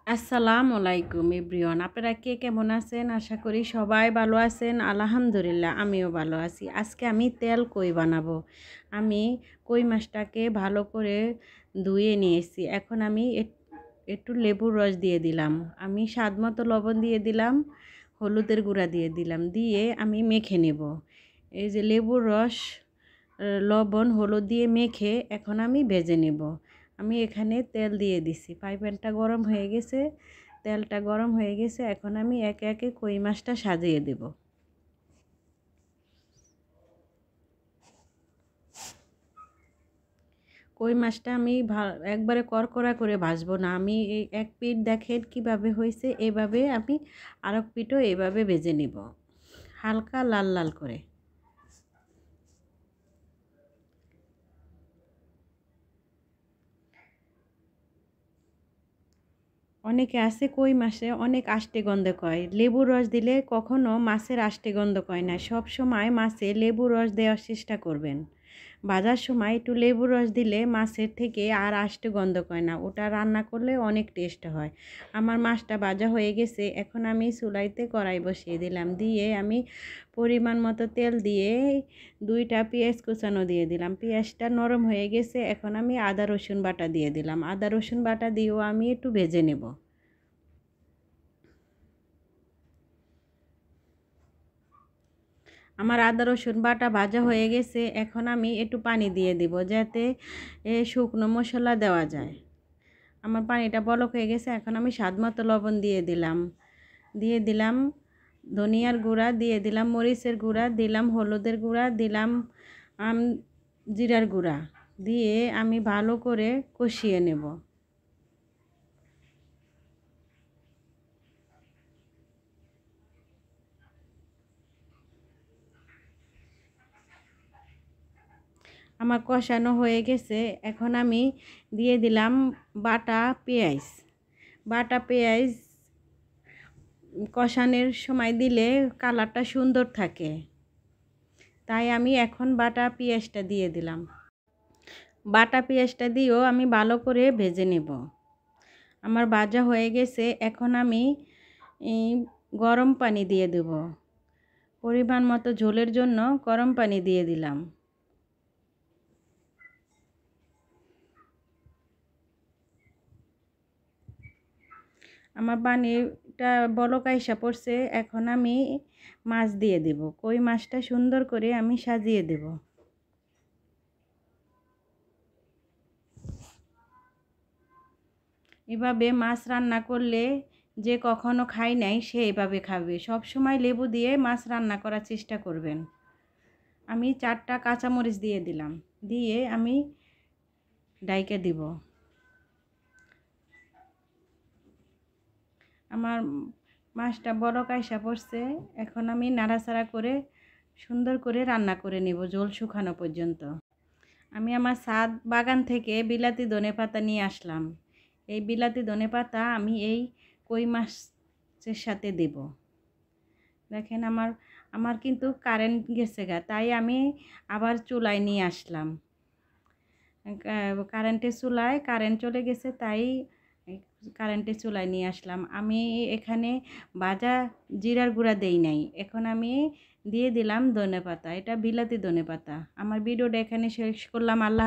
আসসালামু আলাইকুম এভরিওয়ান, আপনারা কে কেমন আছেন? আশা করি সবাই ভালো আছেন। আলহামদুলিল্লাহ আমিও ভালো আছি। আজকে আমি তেল কই বানাবো। আমি কই মাছটাকে ভালো করে ধুয়ে নিয়েছি। এখন আমি একটু লেবুর রস দিয়ে দিলাম, আমি স্বাদ মতো লবণ দিয়ে দিলাম, হলুদের গুঁড়া দিয়ে দিলাম, দিয়ে আমি মেখে নেব। এই যে লেবুর রস, লবণ, হলুদ দিয়ে মেখে এখন আমি ভেজে নেব। আমি এখানে তেল দিয়ে দিছি, ফ্রাই প্যানটা গরম হয়ে গেছে, তেলটা গরম হয়ে গেছে। এখন আমি একে একে কই মাছটা সাজিয়ে দেব। কই মাছটা আমি একবারে করকরা করে ভাজবো না। আমি এই এক পিঠ দেখেন কিভাবে হয়েছে, এভাবে আমি আরেক পিঠও এভাবে ভেজে নেব, হালকা লাল লাল করে। অনেকে আছে কই মাছে অনেক আষ্টে গন্ধ কয়, লেবুর রস দিলে কখনো মাছের আষ্টে গন্ধ কয় না। সব সময় মাছে লেবুর রস দেওয়ার চেষ্টা করবেন। ভাজার সময় একটু লেবুর রস দিলে মাছের থেকে আর আষ্টে গন্ধ কয় না, ওটা রান্না করলে অনেক টেস্ট হয়। আমার মাছটা ভাজা হয়ে গেছে, এখন আমি চুলাইতে কড়াই বসিয়ে দিলাম, দিয়ে আমি পরিমাণ মতো তেল দিয়ে দুইটা পেঁয়াজ কুচানো দিয়ে দিলাম। পেঁয়াজটা নরম হয়ে গেছে, এখন আমি আদা রসুন বাটা দিয়ে দিলাম। আদা রসুন বাটা দিয়েও আমি একটু ভেজে নেব। আমার আদা রসুন বাটা ভাজা হয়ে গেছে, এখন আমি একটু পানি দিয়ে দিব যাতে শুকনো মশলা দেওয়া যায়। আমার পানিটা বলক হয়ে গেছে, এখন আমি স্বাদ মতো লবণ দিয়ে দিলাম ধনিয়ার গুঁড়া, দিয়ে দিলাম মরিচের গুঁড়া, দিলাম হলুদের গুঁড়া, দিলাম জিরার গুঁড়া, দিয়ে আমি ভালো করে কষিয়ে নেব। আমার কষানো হয়ে গেছে, এখন আমি দিয়ে দিলাম বাটা পেঁয়াজ। বাটা পেঁয়াজ কষানোর সময় দিলে কালারটা সুন্দর থাকে, তাই আমি এখন বাটা পেঁয়াজটা দিয়ে দিলাম। বাটা পেঁয়াজটা দিয়েও আমি ভালো করে ভেজে নেব। আমার ভাজা হয়ে গেছে, এখন আমি গরম পানি দিয়ে দেব। পরিমাণ মতো ঝোলের জন্য গরম পানি দিয়ে দিলাম। আমার পানিটা বলক আইসা পড়ছে, এখন আমি মাছ দিয়ে দেব। কই মাছটা সুন্দর করে আমি সাজিয়ে দেব। এভাবে মাছ রান্না করলে যে কখনো খায় নাই সে এভাবে খাবে। সব সময় লেবু দিয়ে মাছ রান্না করার চেষ্টা করবেন। আমি 4টা কাঁচামরিচ দিয়ে দিলাম, দিয়ে আমি ডাইকে দিব। আমার মাছটা বড় কাইসা পড়ছে, এখন আমি নাড়াচাড়া করে সুন্দর করে রান্না করে নেব ঝোল শুকানো পর্যন্ত। আমি আমার ছাদ বাগান থেকে বিলাতি ধনেপাতা নিয়ে আসলাম। এই বিলাতি ধনেপাতা আমি এই কই মাছের সাথে দেব। দেখেন আমার আমার কিন্তু কারেন্ট গেছে গা, তাই আমি আবার চুলায় নিয়ে আসলাম। কারেন্ট চলে গেছে, তাই কারেন্টের চুলায় নিয়ে আসলাম। আমি এখানে ভাজা জিরার গুঁড়া দেই নাই, এখন আমি দিয়ে দিলাম ধনেপাতা। এটা বিলাতি ধনেপাতা। আমার ভিডিওটা এখানে শেষ করলাম। আল্লাহ।